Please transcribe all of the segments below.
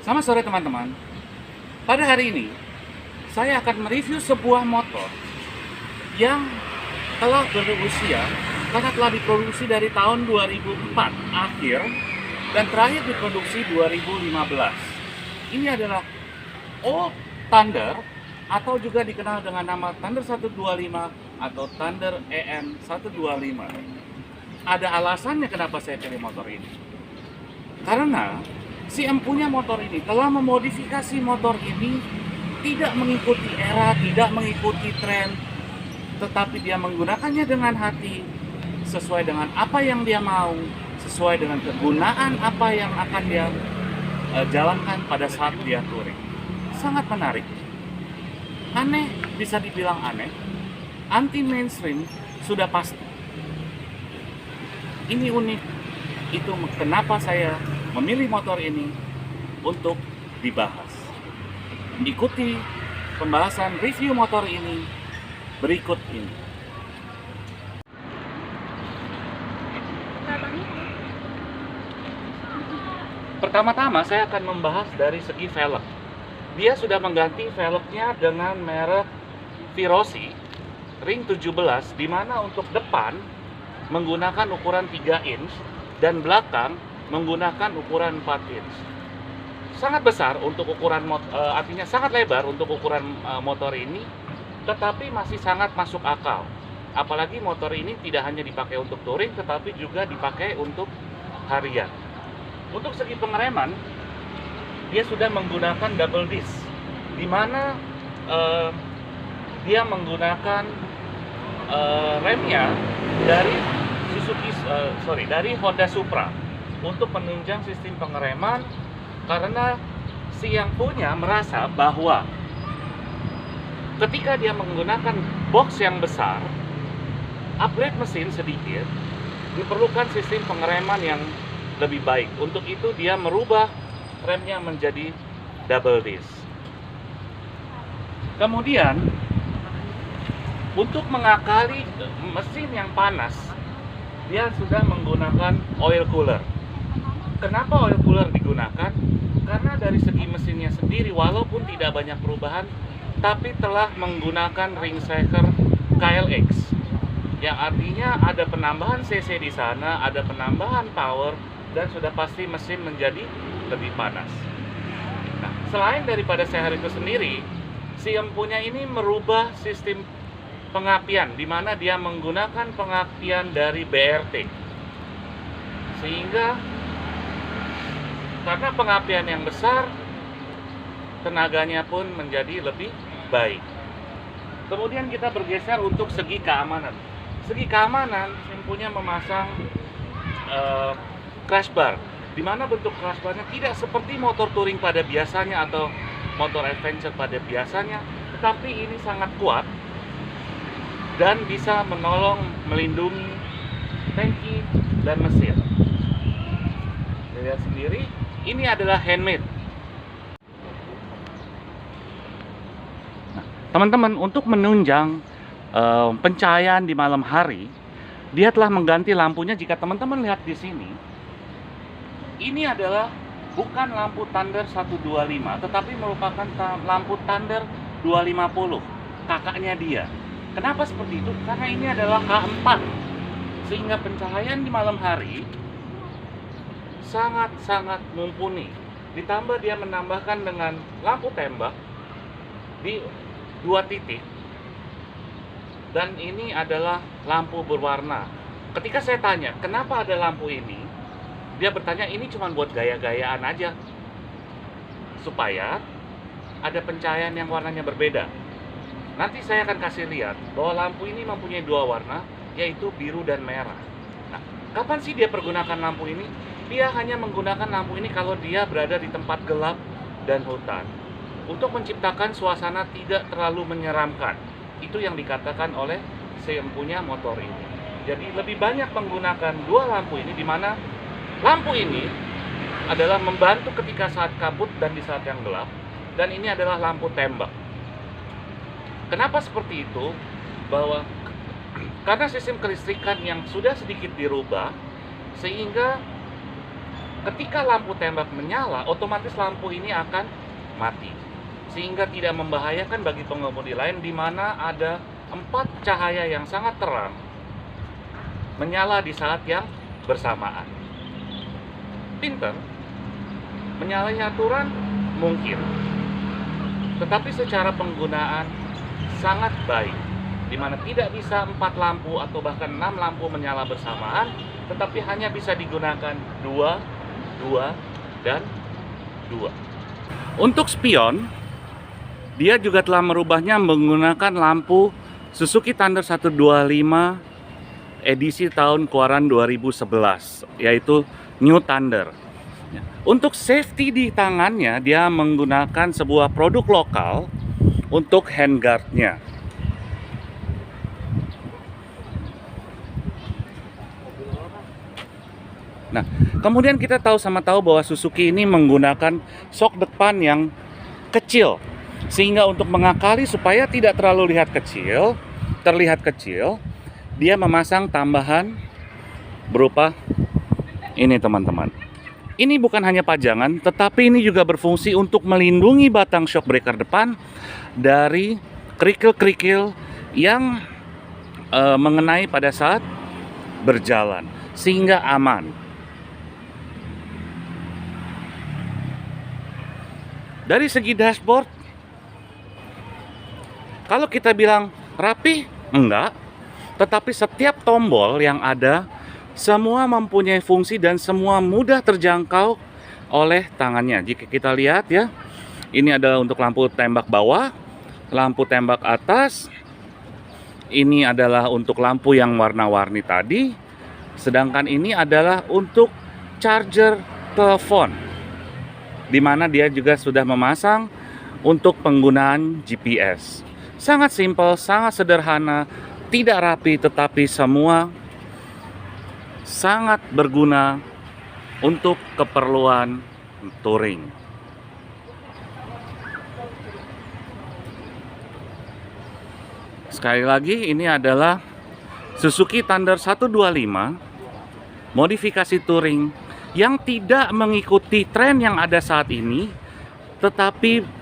Selamat sore teman-teman. Pada hari ini, saya akan mereview sebuah motor yang telah berusia karena telah diproduksi dari tahun 2004 akhir dan terakhir diproduksi 2015. Ini adalah Old Thunder atau juga dikenal dengan nama Thunder 125 atau Thunder EN 125. Ada alasannya kenapa saya pilih motor ini. Karena si empunya motor ini telah memodifikasi motor ini tidak mengikuti era, tidak mengikuti tren, tetapi dia menggunakannya dengan hati, sesuai dengan apa yang dia mau, sesuai dengan kegunaan apa yang akan dia jalankan pada saat dia touring. Sangat menarik. Aneh, bisa dibilang aneh. Anti mainstream sudah pasti. Ini unik. Itu kenapa saya memilih motor ini untuk dibahas. Ikuti pembahasan review motor ini berikut ini. Pertama-tama saya akan membahas dari segi velg. Dia sudah mengganti velgnya dengan merek Virosi Ring 17, di mana untuk depan menggunakan ukuran 3 inch dan belakang menggunakan ukuran 4 inch. Sangat besar untuk ukuran artinya sangat lebar untuk ukuran motor ini, tetapi masih sangat masuk akal. Apalagi motor ini tidak hanya dipakai untuk touring, tetapi juga dipakai untuk harian. Untuk segi pengereman, dia sudah menggunakan double disc, di mana dia menggunakan remnya dari dari Honda Supra untuk menunjang sistem pengereman, karena si yang punya merasa bahwa ketika dia menggunakan box yang besar, upgrade mesin sedikit, diperlukan sistem pengereman yang lebih baik. Untuk itu dia merubah remnya menjadi double disc. Kemudian untuk mengakali mesin yang panas, dia sudah menggunakan oil cooler. Kenapa oil cooler digunakan? Karena dari segi mesinnya sendiri, walaupun tidak banyak perubahan, tapi telah menggunakan ring shaker KLX, yang artinya ada penambahan cc di sana, ada penambahan power, dan sudah pasti mesin menjadi lebih panas. Nah, selain daripada shaker itu sendiri, si empunya ini merubah sistem pengapian, di mana dia menggunakan pengapian dari BRT, sehingga karena pengapian yang besar, tenaganya pun menjadi lebih baik. Kemudian kita bergeser untuk segi keamanan. Segi keamanan, empunya memasang crash bar, di mana bentuk crash barnya tidak seperti motor touring pada biasanya atau motor adventure pada biasanya, tetapi ini sangat kuat dan bisa menolong melindungi tangki dan mesin. Lihat sendiri, ini adalah handmade. Nah, teman-teman, untuk menunjang pencahayaan di malam hari, dia telah mengganti lampunya. Jika teman-teman lihat di sini, ini adalah bukan lampu Thunder 125, tetapi merupakan lampu Thunder 250, kakaknya dia. Kenapa seperti itu? Karena ini adalah H4, sehingga pencahayaan di malam hari sangat-sangat mumpuni. Ditambah dia menambahkan dengan lampu tembak di 2 titik, dan ini adalah lampu berwarna. Ketika saya tanya, kenapa ada lampu ini? Dia bertanya, ini cuma buat gaya-gayaan aja, supaya ada pencahayaan yang warnanya berbeda. Nanti saya akan kasih lihat bahwa lampu ini mempunyai 2 warna, yaitu biru dan merah. Nah, kapan sih dia pergunakan lampu ini? Dia hanya menggunakan lampu ini kalau dia berada di tempat gelap dan hutan, untuk menciptakan suasana tidak terlalu menyeramkan. Itu yang dikatakan oleh si empunya motor ini. Jadi lebih banyak menggunakan 2 lampu ini, di mana lampu ini adalah membantu ketika saat kabut dan di saat yang gelap, dan ini adalah lampu tembak. Kenapa seperti itu? Bahwa karena sistem kelistrikan yang sudah sedikit dirubah, sehingga ketika lampu tembak menyala, otomatis lampu ini akan mati, sehingga tidak membahayakan bagi pengemudi lain, di mana ada 4 cahaya yang sangat terang menyala di saat yang bersamaan. Pinter, menyalahi aturan mungkin, tetapi secara penggunaan sangat baik, di mana tidak bisa 4 lampu atau bahkan 6 lampu menyala bersamaan, tetapi hanya bisa digunakan 2, 2, dan 2. Untuk spion, dia juga telah merubahnya menggunakan lampu Suzuki Thunder 125 edisi tahun keluaran 2011, yaitu New Thunder. Untuk safety di tangannya, dia menggunakan sebuah produk lokal untuk handguardnya. Nah, kemudian kita tahu bahwa Suzuki ini menggunakan sok depan yang kecil, sehingga untuk mengakali supaya tidak terlalu terlihat kecil, dia memasang tambahan berupa ini, teman-teman. Ini bukan hanya pajangan, tetapi ini juga berfungsi untuk melindungi batang shock breaker depan dari kerikil-kerikil yang mengenai pada saat berjalan, sehingga aman. Dari segi dashboard, kalau kita bilang rapi, enggak. Tetapi setiap tombol yang ada, semua mempunyai fungsi dan semua mudah terjangkau oleh tangannya. Jika kita lihat ya, ini adalah untuk lampu tembak bawah, lampu tembak atas. Ini adalah untuk lampu yang warna-warni tadi. Sedangkan ini adalah untuk charger telepon, di mana dia juga sudah memasang untuk penggunaan GPS. Sangat simpel, sangat sederhana, tidak rapi, tetapi semua sangat berguna untuk keperluan touring. Sekali lagi, ini adalah Suzuki Thunder 125 modifikasi touring yang tidak mengikuti tren yang ada saat ini, tetapi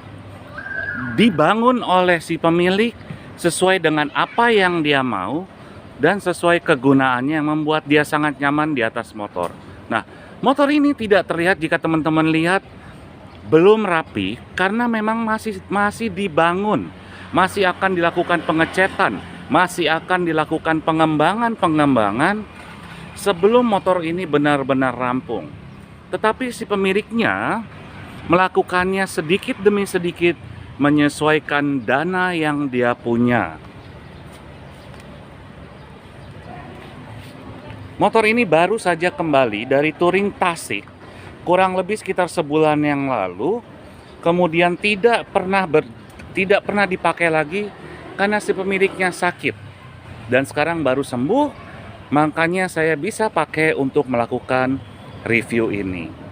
dibangun oleh si pemilik sesuai dengan apa yang dia mau dan sesuai kegunaannya, yang membuat dia sangat nyaman di atas motor. Nah, motor ini tidak terlihat, jika teman-teman lihat, belum rapi karena memang masih dibangun, masih akan dilakukan pengecetan, masih akan dilakukan pengembangan sebelum motor ini benar-benar rampung. Tetapi si pemiliknya melakukannya sedikit demi sedikit, menyesuaikan dana yang dia punya. Motor ini baru saja kembali dari touring Tasik, kurang lebih sekitar sebulan yang lalu. Kemudian tidak pernah dipakai lagi karena si pemiliknya sakit. Dan sekarang baru sembuh, makanya saya bisa pakai untuk melakukan review ini.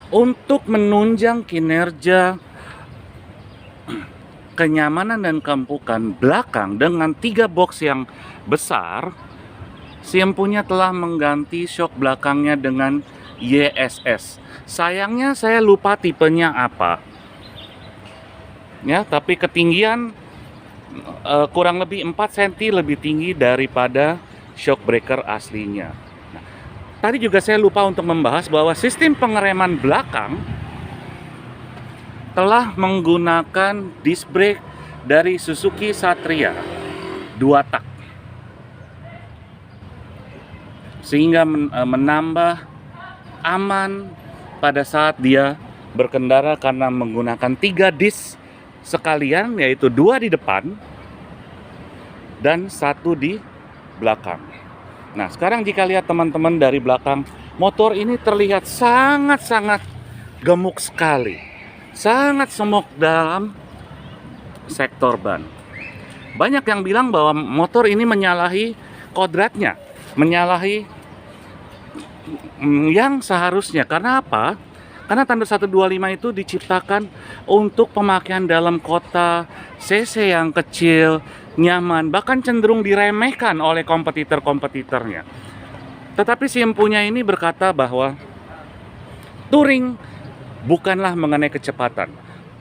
Untuk menunjang kinerja, kenyamanan dan keempukan belakang dengan 3 box yang besar, si empunya telah mengganti shock belakangnya dengan YSS. Sayangnya saya lupa tipenya apa. Ya, tapi ketinggian kurang lebih 4 cm lebih tinggi daripada shock breaker aslinya. Tadi juga saya lupa untuk membahas bahwa sistem pengereman belakang telah menggunakan disc brake dari Suzuki Satria 2 tak, sehingga menambah aman pada saat dia berkendara karena menggunakan 3 disc sekalian, yaitu 2 di depan dan 1 di belakang. Nah, sekarang jika lihat teman-teman dari belakang, motor ini terlihat sangat-sangat gemuk sekali. Sangat semok dalam sektor ban. Banyak yang bilang bahwa motor ini menyalahi kodratnya, menyalahi yang seharusnya. Karena apa? Karena Thunder 125 itu diciptakan untuk pemakaian dalam kota, cc yang kecil, nyaman, bahkan cenderung diremehkan oleh kompetitor-kompetitornya. Tetapi si empunya ini berkata bahwa touring bukanlah mengenai kecepatan,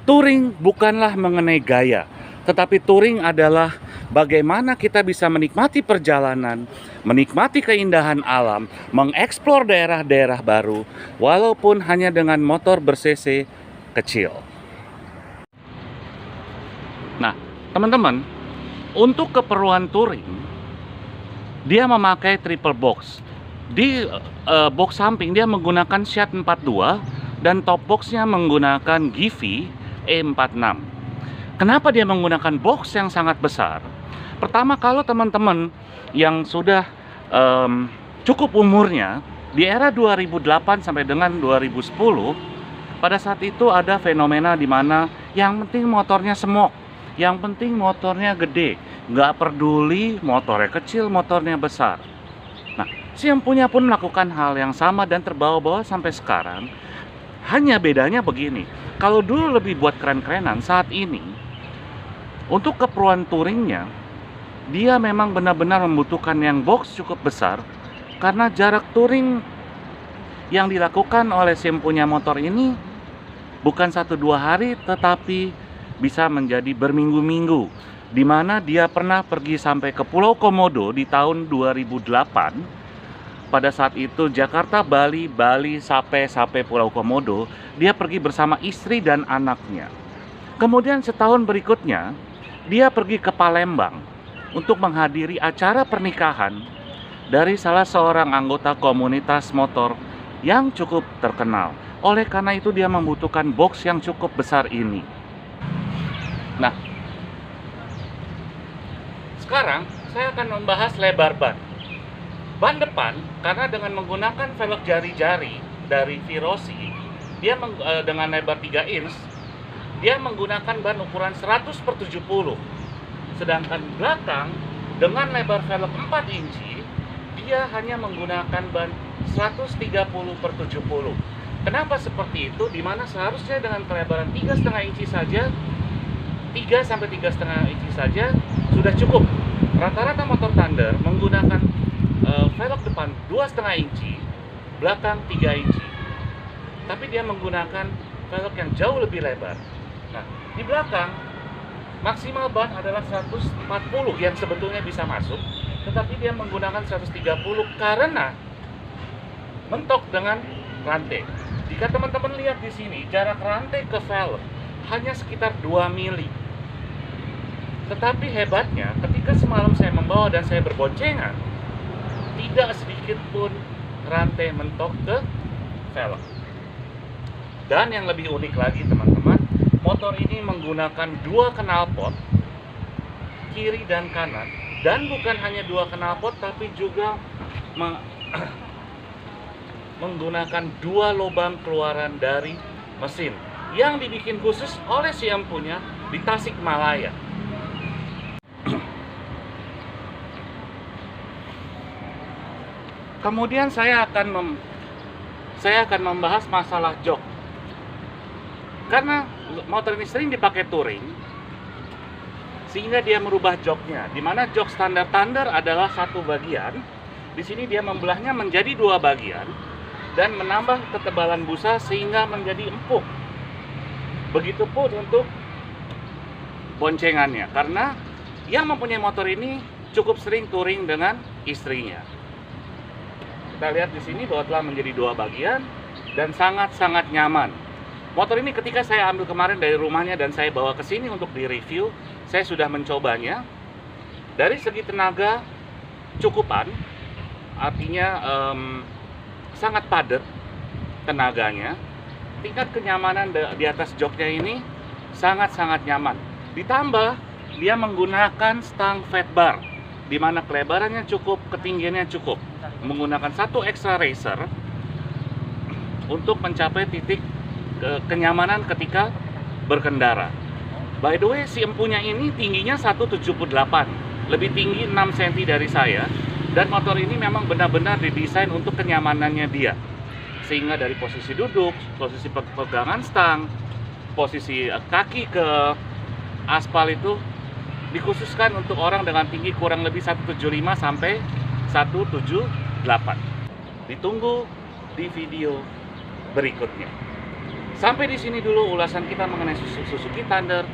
touring bukanlah mengenai gaya, tetapi touring adalah bagaimana kita bisa menikmati perjalanan, menikmati keindahan alam, mengeksplor daerah-daerah baru, walaupun hanya dengan motor ber-cc kecil. Nah, teman-teman, untuk keperluan touring, dia memakai triple box. Di box samping dia menggunakan Shat 42 dan top boxnya menggunakan Givi E46. Kenapa dia menggunakan box yang sangat besar? Pertama, kalau teman-teman yang sudah cukup umurnya di era 2008 sampai dengan 2010, pada saat itu ada fenomena di mana yang penting motornya semok, yang penting motornya gede, nggak peduli motornya kecil, motornya besar. Nah, si empunya pun melakukan hal yang sama dan terbawa-bawa sampai sekarang. Hanya bedanya begini, kalau dulu lebih buat keren-kerenan, saat ini untuk keperluan touringnya, dia memang benar-benar membutuhkan yang box cukup besar, karena jarak touring yang dilakukan oleh si empunya motor ini bukan 1-2 hari, tetapi bisa menjadi berminggu-minggu, di mana dia pernah pergi sampai ke Pulau Komodo di tahun 2008. Pada saat itu Jakarta, Bali, sampai Pulau Komodo, dia pergi bersama istri dan anaknya. Kemudian setahun berikutnya, dia pergi ke Palembang untuk menghadiri acara pernikahan dari salah seorang anggota komunitas motor yang cukup terkenal. Oleh karena itu dia membutuhkan box yang cukup besar ini. Nah, sekarang saya akan membahas lebar ban. Ban depan, karena dengan menggunakan velg jari-jari dari Virosi, dia dengan lebar 3 inch, dia menggunakan ban ukuran 100/70. Sedangkan belakang dengan lebar velg 4 inci, dia hanya menggunakan ban 130/70. Kenapa seperti itu? Dimana seharusnya dengan kelebaran 3,5 inci saja, 3 sampai 3,5 inci saja sudah cukup. Rata-rata motor Thunder menggunakan velg depan 2,5 inci, belakang 3 inci. Tapi dia menggunakan velg yang jauh lebih lebar. Nah, di belakang maksimal ban adalah 140 yang sebetulnya bisa masuk, tetapi dia menggunakan 130 karena mentok dengan rantai. Jika teman-teman lihat di sini, jarak rantai ke velg hanya sekitar 2 mili. Tetapi hebatnya, ketika semalam saya membawa dan saya berboncengan, tidak sedikit pun rantai mentok ke velg. Dan yang lebih unik lagi teman-teman, motor ini menggunakan 2 knalpot, kiri dan kanan. Dan bukan hanya 2 knalpot, tapi juga menggunakan 2 lubang keluaran dari mesin yang dibikin khusus oleh si empunya di Tasikmalaya. Kemudian saya akan membahas masalah jok. Karena motor ini sering dipakai touring, sehingga dia merubah joknya. Dimana jok standar Thunder adalah 1 bagian. Di sini dia membelahnya menjadi 2 bagian dan menambah ketebalan busa sehingga menjadi empuk. Begitupun untuk boncengannya, karena yang mempunyai motor ini cukup sering touring dengan istrinya. Kita lihat di sini bahwa telah menjadi 2 bagian dan sangat-sangat nyaman. Motor ini ketika saya ambil kemarin dari rumahnya dan saya bawa ke sini untuk direview, saya sudah mencobanya. Dari segi tenaga cukupan, artinya sangat padat tenaganya. Tingkat kenyamanan di atas joknya ini sangat-sangat nyaman. Ditambah dia menggunakan stang fat bar, di mana kelebarannya cukup, ketinggiannya cukup. Menggunakan 1 extra racer untuk mencapai titik kenyamanan ketika berkendara. By the way, si empunya ini tingginya 178, lebih tinggi 6 cm dari saya. Dan motor ini memang benar-benar didesain untuk kenyamanannya dia. sehingga dari posisi duduk, posisi pegangan stang, posisi kaki ke aspal itu dikhususkan untuk orang dengan tinggi kurang lebih 175 sampai 178. Ditunggu di video berikutnya. Sampai di sini dulu ulasan kita mengenai Suzuki Thunder.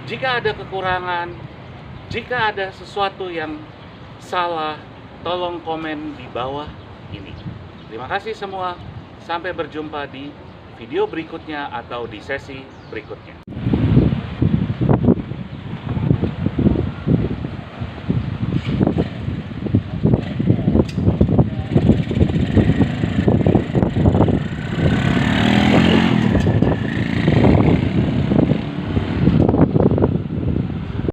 Jika ada kekurangan, jika ada sesuatu yang salah, tolong komen di bawah ini. Terima kasih semua. Sampai berjumpa di video berikutnya atau di sesi berikutnya.